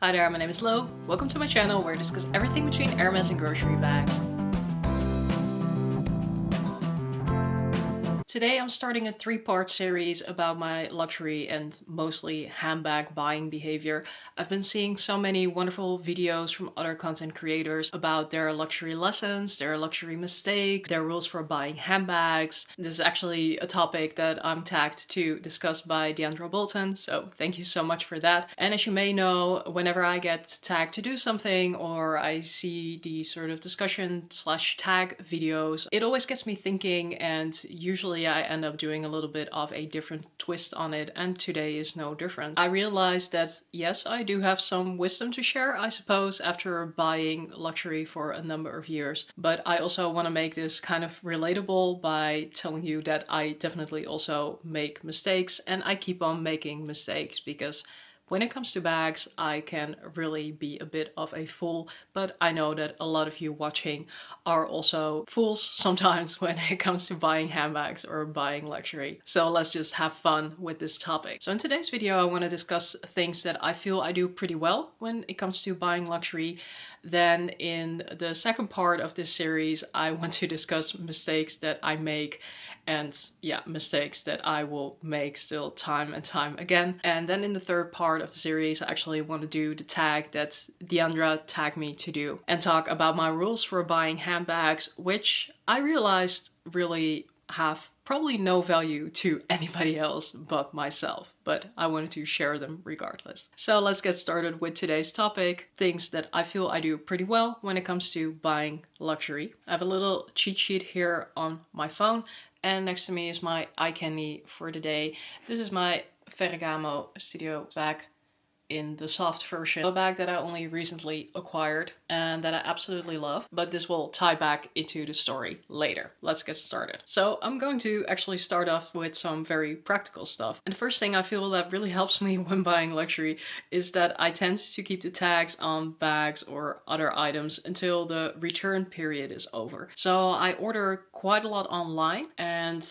Hi there, my name is Lo. Welcome to my channel where I discuss everything between Hermes and grocery bags. Today I'm starting a three-part series about my luxury and mostly handbag buying behavior. I've been seeing so many wonderful videos from other content creators about their luxury lessons, their luxury mistakes, their rules for buying handbags. This is actually a topic that I'm tagged to discuss by Deandra Bolton, so thank you so much for that. And as you may know, whenever I get tagged to do something or I see these sort of discussion/tag videos, it always gets me thinking, and usually I end up doing a little bit of a different twist on it, and today is no different. I realized that yes, I do have some wisdom to share, I suppose, after buying luxury for a number of years, but I also want to make this kind of relatable by telling you that I definitely also make mistakes, and I keep on making mistakes because when it comes to bags, I can really be a bit of a fool, but I know that a lot of you watching are also fools sometimes when it comes to buying handbags or buying luxury. So let's just have fun with this topic. So in today's video, I want to discuss things that I feel I do pretty well when it comes to buying luxury. Then in the second part of this series, I want to discuss mistakes that I make, and yeah, mistakes that I will make still time and time again. And then in the third part of the series, I actually want to do the tag that Deandra tagged me to do and talk about my rules for buying handbags, which I realized really have probably no value to anybody else but myself, but I wanted to share them regardless. So let's get started with today's topic, things that I feel I do pretty well when it comes to buying luxury. I have a little cheat sheet here on my phone, and next to me is my eye candy for the day. This is my Ferragamo Studio bag in the soft version. A bag that I only recently acquired and that I absolutely love, but this will tie back into the story later. Let's get started. So I'm going to actually start off with some very practical stuff. And the first thing I feel that really helps me when buying luxury is that I tend to keep the tags on bags or other items until the return period is over. So I order quite a lot online, and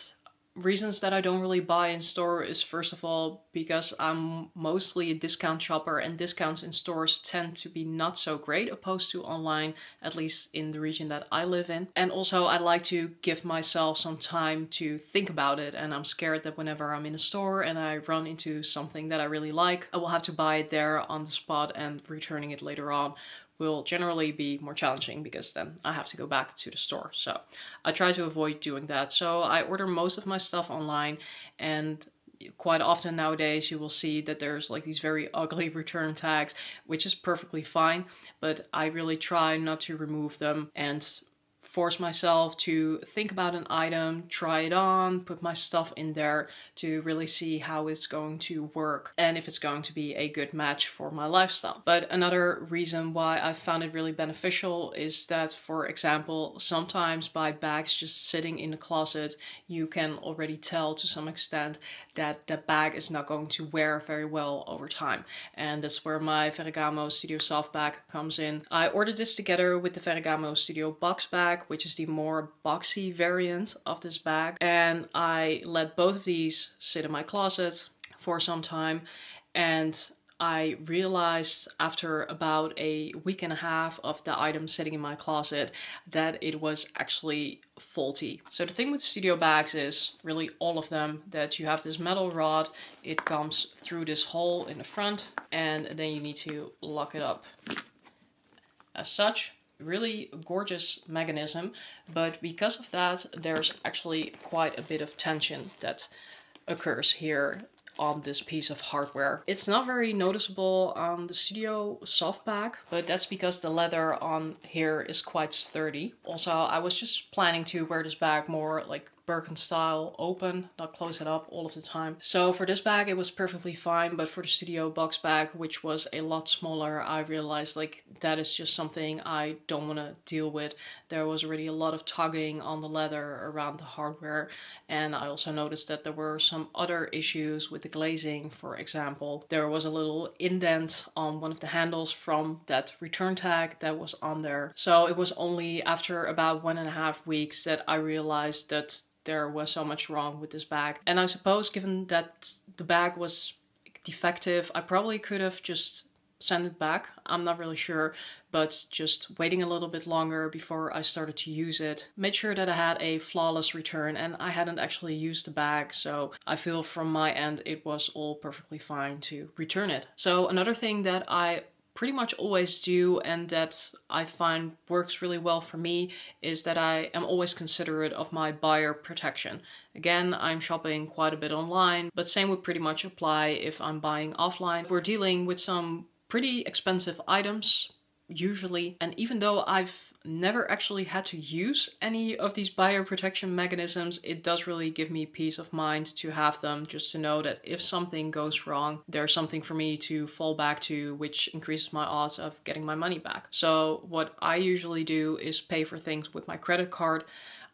reasons that I don't really buy in store is, first of all, because I'm mostly a discount shopper and discounts in stores tend to be not so great opposed to online, at least in the region that I live in. And also I like to give myself some time to think about it, and I'm scared that whenever I'm in a store and I run into something that I really like, I will have to buy it there on the spot, and returning it later on will generally be more challenging because then I have to go back to the store. So I try to avoid doing that. So I order most of my stuff online, and quite often nowadays you will see that there's like these very ugly return tags, which is perfectly fine, but I really try not to remove them and force myself to think about an item, try it on, put my stuff in there to really see how it's going to work and if it's going to be a good match for my lifestyle. But another reason why I found it really beneficial is that, for example, sometimes by bags just sitting in the closet, you can already tell to some extent that the bag is not going to wear very well over time. And that's where my Ferragamo Studio Soft bag comes in. I ordered this together with the Ferragamo Studio Box bag, which is the more boxy variant of this bag. And I let both of these sit in my closet for some time, and I realized after about a week and a half of the item sitting in my closet that it was actually faulty. So the thing with studio bags is, really all of them, that you have this metal rod, it comes through this hole in the front, and then you need to lock it up as such. Really gorgeous mechanism, but because of that there's actually quite a bit of tension that occurs here on this piece of hardware. It's not very noticeable on the Studio Soft bag, but that's because the leather on here is quite sturdy. Also, I was just planning to wear this bag more like Birkin style, open, not close it up all of the time. So for this bag it was perfectly fine, but for the Studio Box bag, which was a lot smaller, I realized like that is just something I don't want to deal with. There was already a lot of tugging on the leather around the hardware, and I also noticed that there were some other issues with the glazing. For example, there was a little indent on one of the handles from that return tag that was on there. So it was only after about 1.5 weeks that I realized that there was so much wrong with this bag. And I suppose given that the bag was defective, I probably could have just send it back. I'm not really sure, but just waiting a little bit longer before I started to use it made sure that I had a flawless return, and I hadn't actually used the bag, so I feel from my end it was all perfectly fine to return it. So another thing that I pretty much always do and that I find works really well for me is that I am always considerate of my buyer protection. Again, I'm shopping quite a bit online, but same would pretty much apply if I'm buying offline. We're dealing with some pretty expensive items usually, and even though I've never actually had to use any of these buyer protection mechanisms, it does really give me peace of mind to have them, just to know that if something goes wrong, there's something for me to fall back to, which increases my odds of getting my money back. So what I usually do is pay for things with my credit card.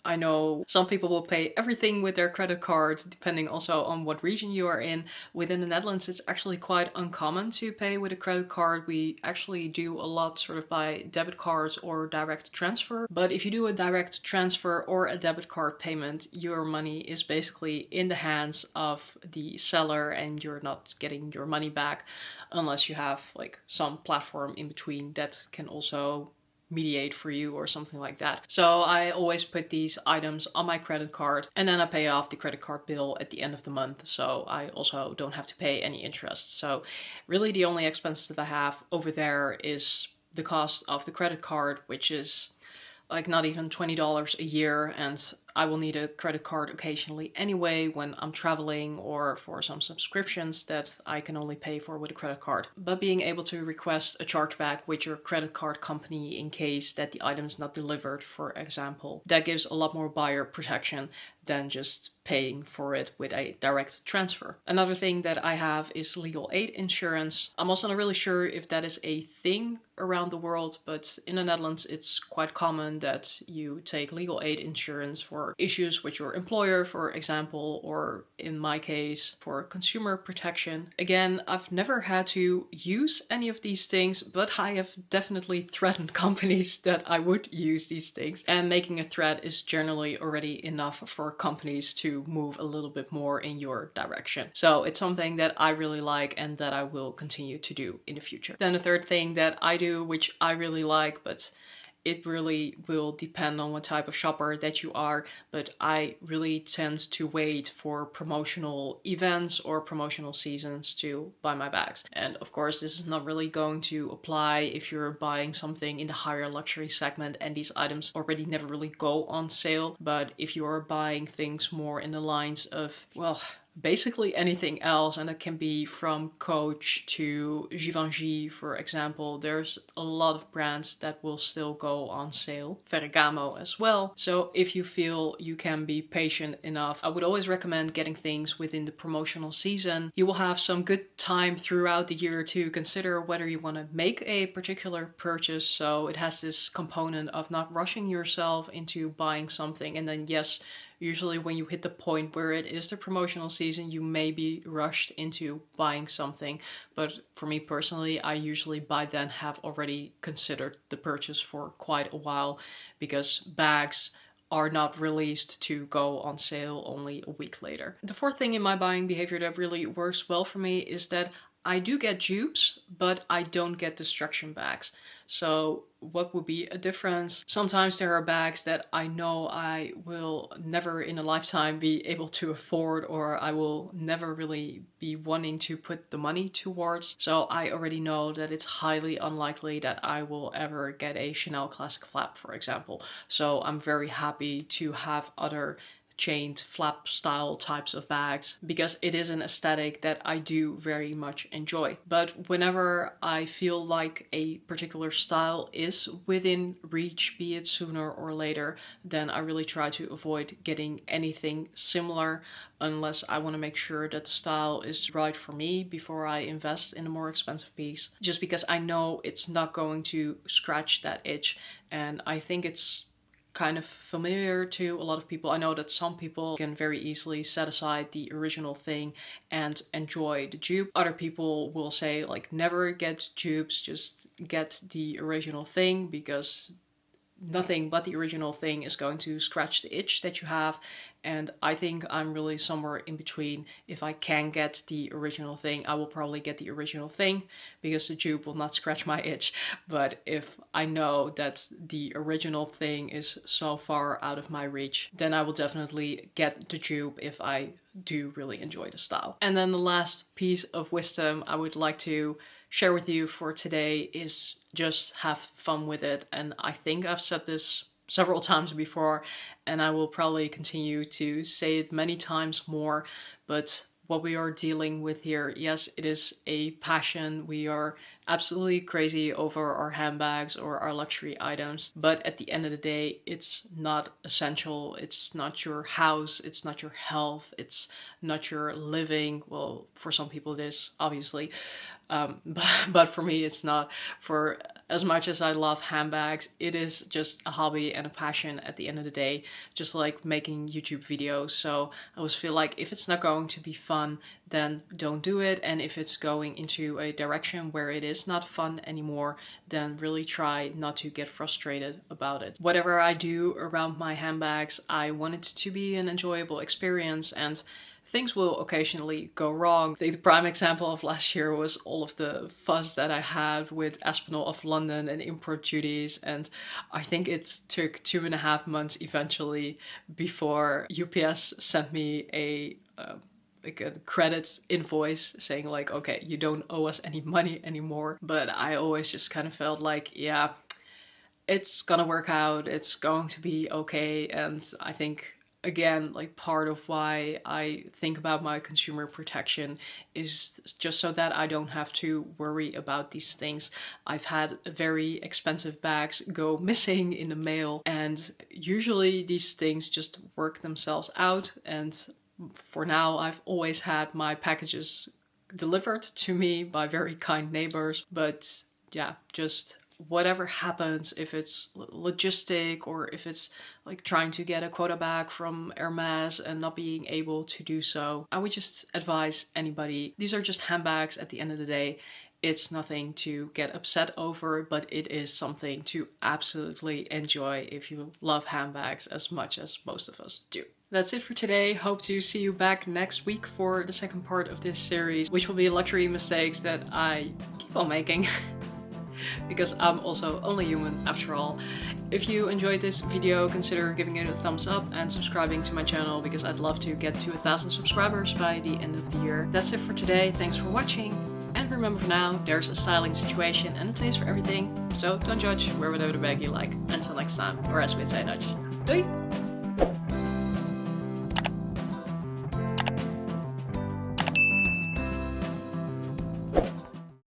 I know some people will pay everything with their credit card, depending also on what region you are in. Within the Netherlands, it's actually quite uncommon to pay with a credit card. We actually do a lot sort of by debit cards or direct transfer. But if you do a direct transfer or a debit card payment, your money is basically in the hands of the seller and you're not getting your money back unless you have like some platform in between that can also mediate for you or something like that. So I always put these items on my credit card and then I pay off the credit card bill at the end of the month. So I also don't have to pay any interest. So really the only expenses that I have over there is the cost of the credit card, which is like not even $20 a year, and I will need a credit card occasionally anyway when I'm traveling or for some subscriptions that I can only pay for with a credit card. But being able to request a chargeback with your credit card company in case that the item is not delivered, for example, that gives a lot more buyer protection than just paying for it with a direct transfer. Another thing that I have is legal aid insurance. I'm also not really sure if that is a thing around the world, but in the Netherlands it's quite common that you take legal aid insurance for issues with your employer, for example, or in my case for consumer protection. Again, I've never had to use any of these things, but I have definitely threatened companies that I would use these things, and making a threat is generally already enough for companies to move a little bit more in your direction. So it's something that I really like and that I will continue to do in the future. Then the third thing that I do, which I really like, but it really will depend on what type of shopper that you are, but I really tend to wait for promotional events or promotional seasons to buy my bags. And of course, this is not really going to apply if you're buying something in the higher luxury segment and these items already never really go on sale. But if you're buying things more in the lines of, well, basically anything else, and it can be from Coach to Givenchy, for example. There's a lot of brands that will still go on sale. Ferragamo as well. So if you feel you can be patient enough, I would always recommend getting things within the promotional season. You will have some good time throughout the year to consider whether you want to make a particular purchase. So it has this component of not rushing yourself into buying something, and then yes, usually when you hit the point where it is the promotional season, you may be rushed into buying something. But for me personally, I usually by then have already considered the purchase for quite a while, because bags are not released to go on sale only a week later. The fourth thing in my buying behavior that really works well for me is that I do get dupes, but I don't get destruction bags. So what would be a difference? Sometimes there are bags that I know I will never in a lifetime be able to afford, or I will never really be wanting to put the money towards. So I already know that it's highly unlikely that I will ever get a Chanel Classic Flap, for example. So I'm very happy to have other chained flap style types of bags, because it is an aesthetic that I do very much enjoy. But whenever I feel like a particular style is within reach, be it sooner or later, then I really try to avoid getting anything similar unless I want to make sure that the style is right for me before I invest in a more expensive piece, just because I know it's not going to scratch that itch. And I think it's kind of familiar to a lot of people. I know that some people can very easily set aside the original thing and enjoy the dupe. Other people will say like never get dupes, just get the original thing, because nothing but the original thing is going to scratch the itch that you have. And I think I'm really somewhere in between. If I can get the original thing, I will probably get the original thing because the dupe will not scratch my itch. But if I know that the original thing is so far out of my reach, then I will definitely get the dupe if I do really enjoy the style. And then the last piece of wisdom I would like to share with you for today is just have fun with it. And I think I've said this several times before, and I will probably continue to say it many times more, but what we are dealing with here, yes, it is a passion. We are absolutely crazy over our handbags or our luxury items, but at the end of the day, it's not essential. It's not your house, it's not your health, it's not your living. Well, for some people it is, obviously. But for me, it's not. For as much as I love handbags, it is just a hobby and a passion at the end of the day, just like making YouTube videos. So I always feel like if it's not going to be fun, then don't do it. And if it's going into a direction where it is not fun anymore, then really try not to get frustrated about it. Whatever I do around my handbags, I want it to be an enjoyable experience, and things will occasionally go wrong. The prime example of last year was all of the fuss that I had with Aspinall of London and import duties, and I think it took 2.5 months eventually before UPS sent me a credits invoice saying like, okay, you don't owe us any money anymore. But I always just kind of felt like, yeah, it's gonna work out, it's going to be okay. And I think, again, like part of why I think about my consumer protection is just so that I don't have to worry about these things. I've had very expensive bags go missing in the mail, and usually these things just work themselves out. And for now, I've always had my packages delivered to me by very kind neighbors. But yeah, just whatever happens, if it's logistic or if it's like trying to get a quota bag from Hermes and not being able to do so, I would just advise anybody, these are just handbags at the end of the day. It's nothing to get upset over, but it is something to absolutely enjoy if you love handbags as much as most of us do. That's it for today. Hope to see you back next week for the second part of this series, which will be luxury mistakes that I keep on making. Because I'm also only human after all. If you enjoyed this video, consider giving it a thumbs up and subscribing to my channel, because I'd love to get to 1,000 subscribers by the end of the year. That's it for today. Thanks for watching. And remember, for now, there's a styling situation and a taste for everything. So don't judge, wear whatever the bag you like. Until next time, or as we say in Dutch, doei!